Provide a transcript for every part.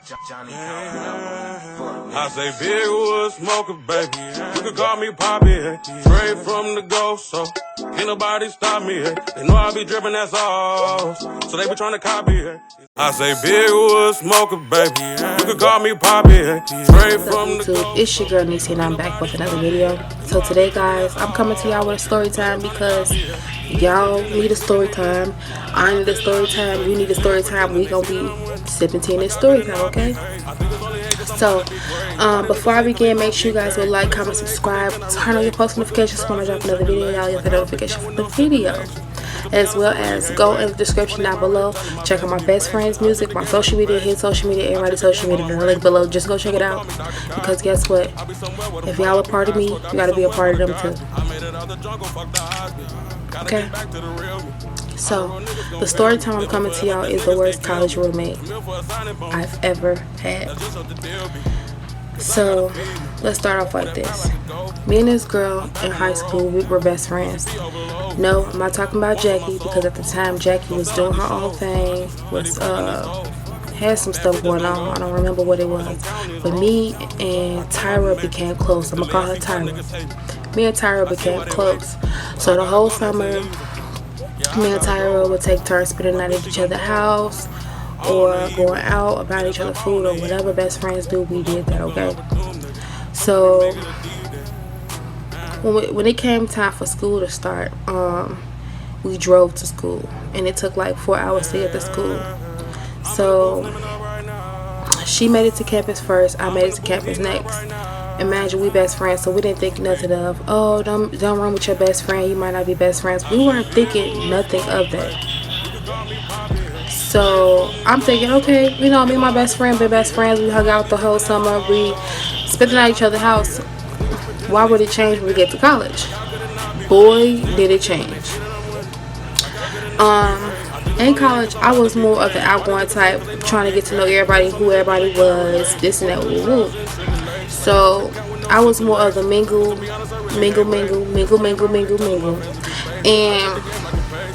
I say big wood smoker, baby. You can call me Poppy, hey. Straight from the ghost, so can't nobody stop me, hey. They know I be dripping that sauce, so they be trying to copy, hey. I say big wood smoker, baby. You can call me Poppy, hey. Straight from the ghost. It's your girl Niecy and I'm back with another video. So today, guys, I'm coming to y'all with a story time because y'all need a story time. I need a story time. You need a story time. We gonna be sipping tea in this story time, okay? So, before I begin, make sure you guys will like, comment, subscribe, turn on your post notifications when I drop another video. Y'all get the notification for the video, as well as go in the description down below. Check out my best friend's music, my social media, his social media, everybody's social media. The link below. Just go check it out, because guess what? If y'all a part of me, you gotta be a part of them too. Okay. So, the story time I'm coming to y'all is the worst college roommate I've ever had. So, let's start off like this. Me and this girl in high school, we were best friends. No, I'm not talking about Jackie, because at the time Jackie was doing her own thing, had some stuff going on. I don't remember what it was. But me and Tyra became close. I'm gonna call her Tyra. Me and Tyra became close. So the whole summer, me and Tyra would take turns spending the night at each other's house or going out, buying each other food, or whatever best friends do. We did that, okay? So when it came time for school to start, we drove to school, and it took like 4 hours to get to school. So she made it to campus first, I made it to campus next. Imagine, we best friends, so we didn't think nothing of, oh, don't run with your best friend, you might not be best friends. We weren't thinking nothing of that. So I'm thinking, okay, you know, me and my best friend been best friends. We hung out the whole summer. We spent the night at each other's house. Why would it change when we get to college? Boy, did it change. In college, I was more of the outgoing type, trying to get to know everybody, who everybody was, this and that, woo. So I was more of the mingle. And,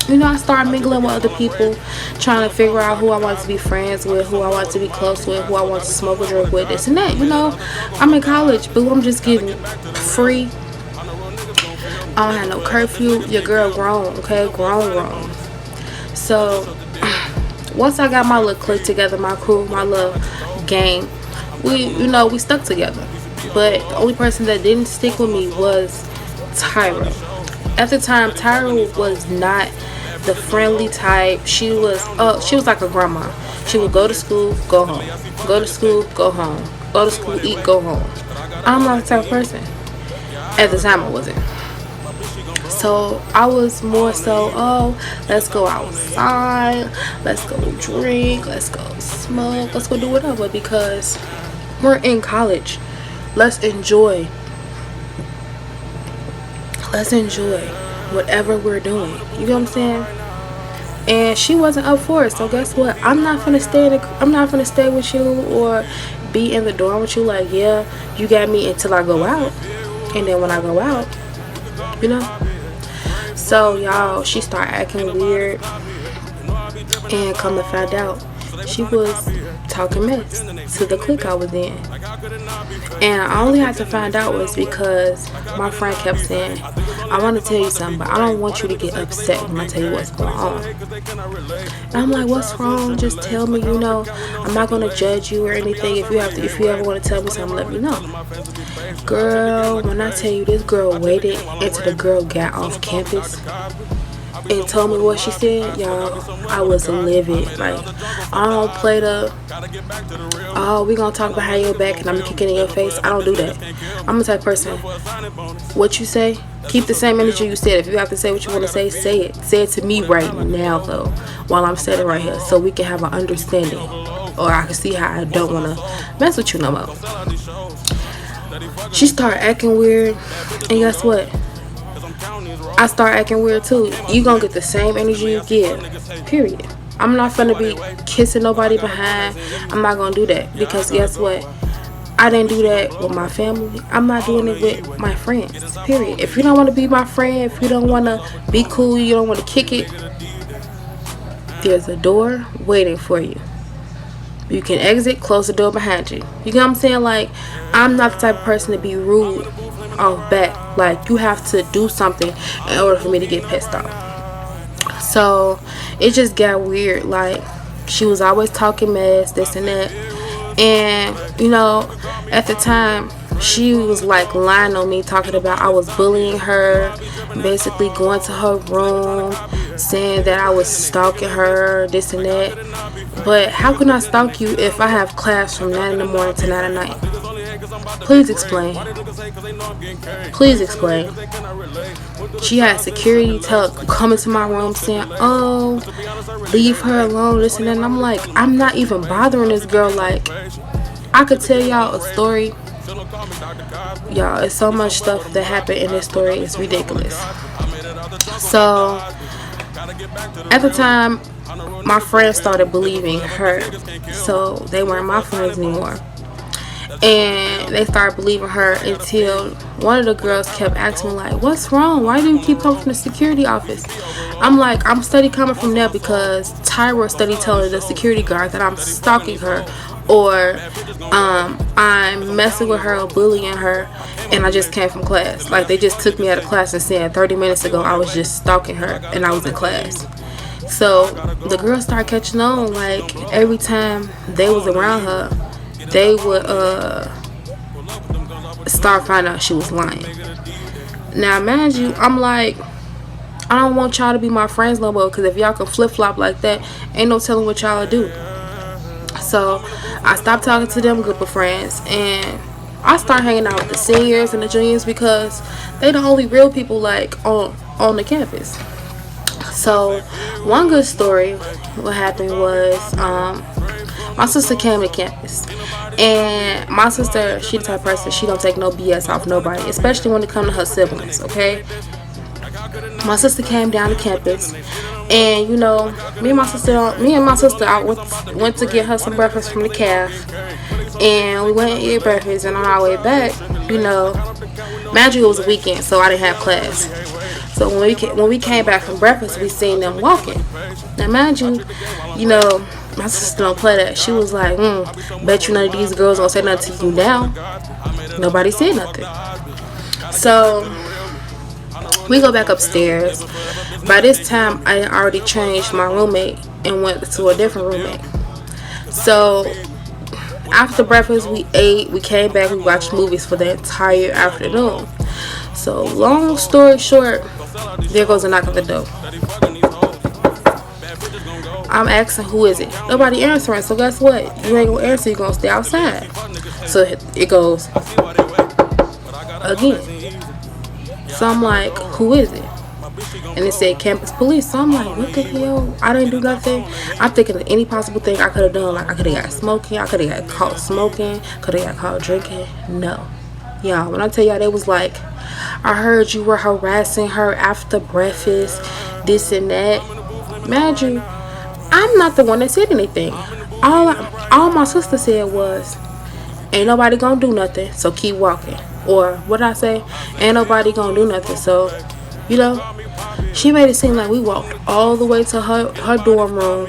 you know, I started mingling with other people, trying to figure out who I wanted to be friends with, who I wanted to be close with, who I wanted to smoke a drink with, this and that. You know, I'm in college, but I'm just getting free. I don't have no curfew. Your girl grown, okay? Grown. So once I got my little clique together, my crew, my little gang, we stuck together. But the only person that didn't stick with me was Tyra. At the time, Tyra was not the friendly type. She was like a grandma. She would go to school, go home. Go to school, go home. Go to school, eat, go home. I'm not the type of person. At the time, I wasn't. So I was more so, oh, let's go outside, let's go drink, let's go smoke, let's go do whatever, because we're in college. Let's enjoy whatever we're doing. You know what I'm saying? And she wasn't up for it. So guess what? I'm not gonna stay with you or be in the dorm with you. Like, yeah, you got me until I go out, and then when I go out, you know. So y'all, she started acting weird, and come to find out, she was talking mess to the clique I was in. And I only had to find out was because my friend kept saying, I want to tell you something, but I don't want you to get upset when I tell you what's going on. And I'm like, what's wrong? Just tell me, you know. I'm not going to judge you or anything. If you ever want to tell me something, let me know. Girl, when I tell you, this girl waited until the girl got off campus and told me what she said, y'all, I was livid. Like, I don't play the, oh, we gonna talk behind your back and I'm gonna kick it in your face. I don't do that. I'm the type of person, what you say, keep the same energy you said. If you have to say what you want to say it. Say it to me right now, though, while I'm sitting right here, so we can have an understanding, or I can see how I don't want to mess with you no more. She started acting weird, and guess what? I start acting weird too. You gonna get the same energy you give, period. I'm not gonna be kissing nobody behind. I'm not gonna do that, because guess what? I didn't do that with my family. I'm not doing it with my friends, period. If you don't want to be my friend, if you don't want to be cool, you don't want to kick it, there's a door waiting for you. You can exit, close the door behind you. You get what I'm saying? Like, I'm not the type of person to be rude off bat. Like, you have to do something in order for me to get pissed off. So it just got weird. Like, she was always talking mess, this and that. And, you know, at the time, she was like lying on me, talking about I was bullying her, basically going to her room, saying that I was stalking her, this and that. But how can I stalk you if I have class from 9 in the morning to 9 at night? Please explain. Please explain. She had security come into my room saying, oh, leave her alone, this and that. And I'm like, I'm not even bothering this girl. Like, I could tell y'all a story. Y'all, it's so much stuff that happened in this story. It's ridiculous. So, at the time, my friends started believing her. So, they weren't my friends anymore. And they started believing her until one of the girls kept asking me, like, what's wrong? Why do you keep coming from the security office? I'm like, I'm steady coming from there because Tyra steady telling the security guard that I'm stalking her, or I'm messing with her or bullying her, and I just came from class. Like, they just took me out of class and said 30 minutes ago I was just stalking her and I was in class. So the girls started catching on. Like, every time they was around her, they would start finding out she was lying. Now, mind you, I'm like, I don't want y'all to be my friends no more, because if y'all can flip-flop like that, ain't no telling what y'all do. So I stopped talking to them group of friends, and I started hanging out with the seniors and the juniors, because they the only real people like on the campus. So one good story, what happened was, my sister came to campus, and my sister, she the type of person, she don't take no BS off nobody, especially when it comes to her siblings, okay? My sister came down to campus, and you know, me and my sister I went to get her some breakfast from the caf, and we went and ate breakfast, and on our way back, you know, mind you, it was a weekend, so I didn't have class. So when we came back from breakfast, we seen them walking. Now mind you, you know, my sister don't play that. She was like, bet you none of these girls don't say nothing to you now. Nobody said nothing. So we go back upstairs. By this time, I already changed my roommate and went to a different roommate. So after breakfast, we ate, we came back, we watched movies for the entire afternoon. So long story short, there goes a knock at the door. I'm asking, who is it? Nobody answering. So guess what? You ain't gonna answer. You're gonna stay outside. So it goes again. So I'm like, who is it? And it said campus police. So I'm like, what the hell? I didn't do nothing. I'm thinking of any possible thing I could have done. Like, I could have got smoking. I could have got caught smoking. Could have got caught drinking. No. Y'all, when I tell y'all, they was like, I heard you were harassing her after breakfast, this and that. Imagine, I'm not the one that said anything. All my sister said was, ain't nobody gonna do nothing, so keep walking. Or what I say, ain't nobody gonna do nothing, so, you know, she made it seem like we walked all the way to her dorm room,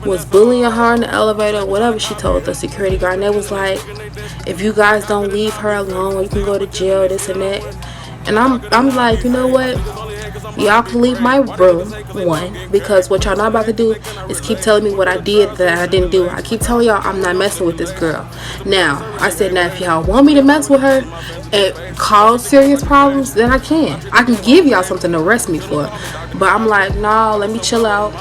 was bullying her in the elevator, whatever she told the security guard. And they was like, if you guys don't leave her alone, you can go to jail, this and that. And I'm like, you know what? Y'all can leave my room, one, because what y'all not about to do is keep telling me what I did that I didn't do. I keep telling y'all I'm not messing with this girl. Now, I said, now if y'all want me to mess with her and cause serious problems, then I can. I can give y'all something to arrest me for. But I'm like, nah, let me chill out.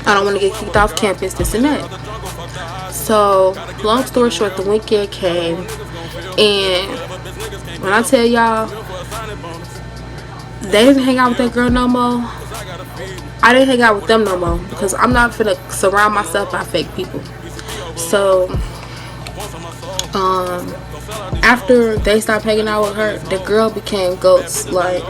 I don't want to get kicked off campus, this and that. So, long story short, the weekend came, and when I tell y'all, they didn't hang out with that girl no more. I didn't hang out with them no more, because I'm not finna surround myself by fake people. So, after they stopped hanging out with her, the girl became ghost. Like,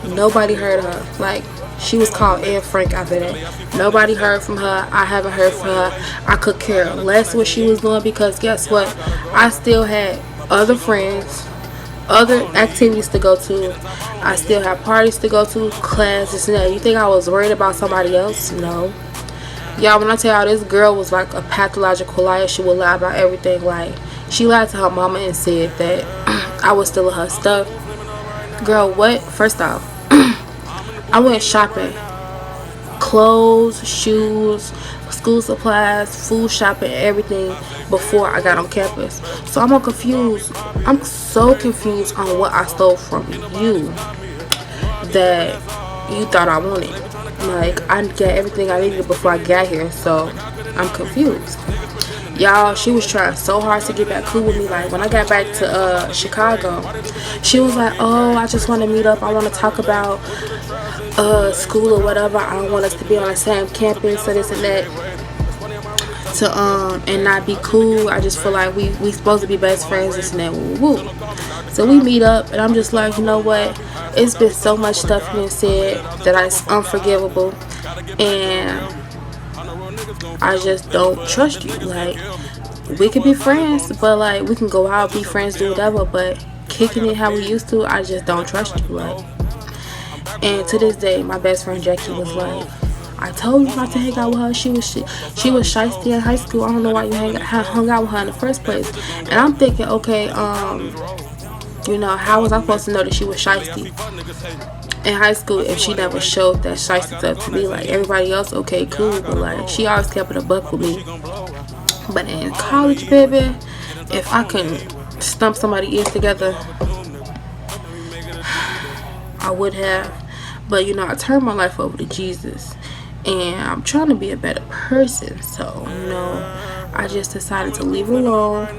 nobody heard of her. Like, she was called Anne Frank after that. Nobody heard from her. I haven't heard from her. I could care less what she was doing, because guess what? I still had other friends, other activities to go to. I still have parties to go to, classes and that. You think I was worried about somebody else? No. Y'all, when I tell y'all, this girl was like a pathological liar. She would lie about everything. Like, she lied to her mama and said that I was stealing her stuff. Girl, what? First off, I went shopping. Clothes, shoes, school supplies, food shopping, everything before I got on campus. So I'm confused. I'm so confused on what I stole from you that you thought I wanted. Like, I got everything I needed before I got here, so I'm confused. Y'all, she was trying so hard to get back cool with me. Like, when I got back to Chicago, she was like, oh, I just want to meet up. I want to talk about school or whatever. I don't want us to be on the same campus or this and that. To and not be cool. I just feel like we supposed to be best friends, this and that. Woo woo. So we meet up, and I'm just like, you know what? It's been so much stuff being said that it's unforgivable, and I just don't trust you. Like, we could be friends, but like, we can go out, be friends, do whatever, but kicking it how we used to, I just don't trust you. Like, and to this day, my best friend Jackie was like, I told you not to hang out with her. She was shiesty in high school. I don't know why you hung out with her in the first place. And I'm thinking, okay, you know, how was I supposed to know that she was shiesty in high school if she never showed that shiesty stuff to me? Like, everybody else, okay, cool, but like, she always kept it a buck with me. But in college, baby, if I can stump somebody's ears together, I would have. But you know, I turned my life over to Jesus, and I'm trying to be a better person. So, you know, I just decided to leave her alone,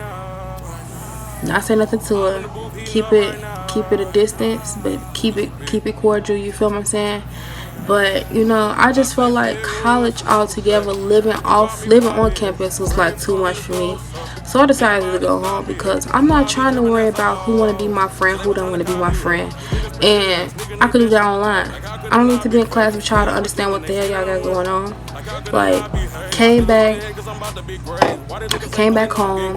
not say nothing to her, keep it a distance, but keep it cordial. You feel what I'm saying? But you know, I just felt like college altogether, living on campus was like too much for me. So I decided to go home because I'm not trying to worry about who want to be my friend, who don't want to be my friend. And I could do that online. I don't need to be in class with y'all to understand what the hell y'all got going on. Like, came back home.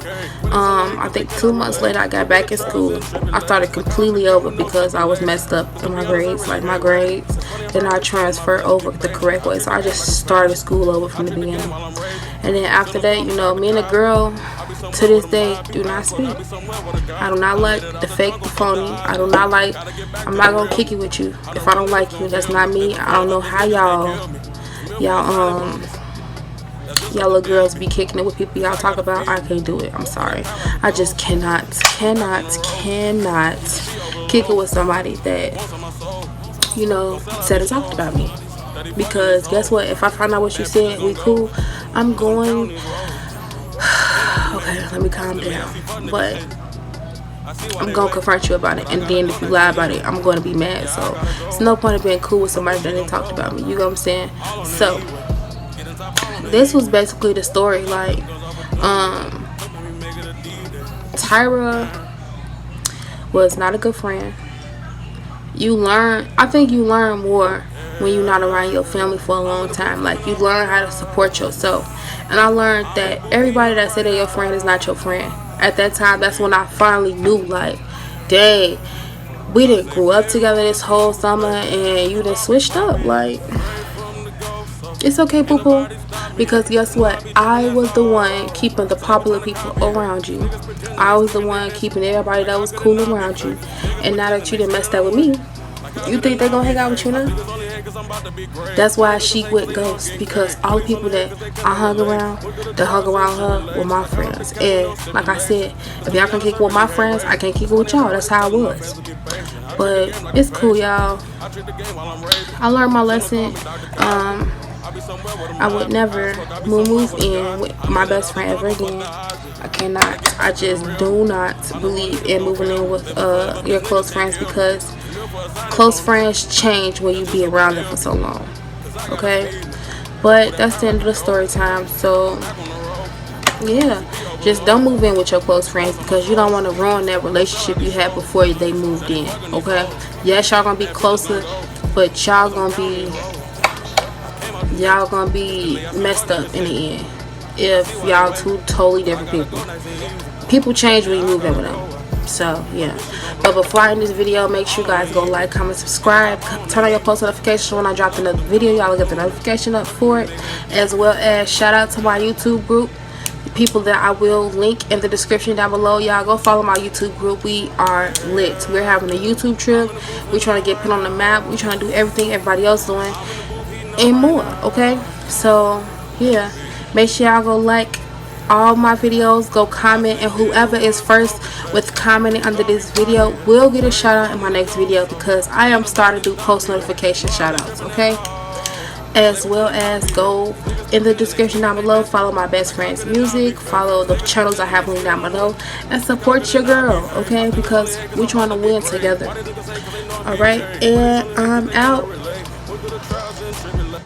I think 2 months later I got back in school. I started completely over because I was messed up in my grades. Like, my grades did not transfer over the correct way. So I just started school over from the beginning. And then after that, you know, me and a girl to this day do not speak. I do not like the fake, the phony. I'm not gonna kick it with you if I don't like you. That's not me. I don't know how y'all little girls be kicking it with people y'all talk about. I can't do it. I'm sorry. I just cannot kick it with somebody that, you know, said and talked about me. Because guess what? If I find out what you said, we cool, I'm going, okay, let me calm down. But I'm going to confront you about it. And then if you lie about it, I'm going to be mad. So it's no point of being cool with somebody that didn't talk about me. You know what I'm saying? So this was basically the story. Like, Tyra was not a good friend. I think you learn more when you're not around your family for a long time. Like, you learn how to support yourself. And I learned that everybody that said that your friend is not your friend. At that time, that's when I finally knew, like, dang, we didn't grow up together this whole summer and you done switched up. Like, it's okay, poo-poo. Because guess what? I was the one keeping the popular people around you. I was the one keeping everybody that was cool around you. And now that you done messed up with me, you think they gonna hang out with you now? That's why she went ghost. Because all the people that I hung around her were my friends. And like I said, if y'all can kick it with my friends, I can't kick it with y'all. That's how it was. But it's cool, y'all. I learned my lesson. I would never move in with my best friend ever again. I cannot. I just do not believe in moving in with your close friends, because close friends change when you be around them for so long. Okay? But that's the end of the story time. So yeah, just don't move in with your close friends, because you don't want to ruin that relationship you had before they moved in. Okay? Yes, y'all gonna be closer, but y'all gonna be messed up in the end if y'all two totally different people. People change when you move in with them. So yeah, but before I end this video, make sure you guys go like, comment, subscribe, turn on your post notifications when I drop another video. Y'all will get the notification up for it, as well as shout out to my YouTube group, people that I will link in the description down below. Y'all go follow my YouTube group. We are lit. We're having a YouTube trip. We're trying to get put on the map. We're trying to do everything everybody else doing and more. Okay, so yeah, make sure y'all go like all my videos, go comment, and whoever is first with commenting under this video will get a shout out in my next video, because I am starting to do post notification shout outs. Okay, as well as go in the description down below, follow my best friend's music, follow the channels I have linked down below, and support your girl. Okay, because we're trying to win together. All right, and I'm out.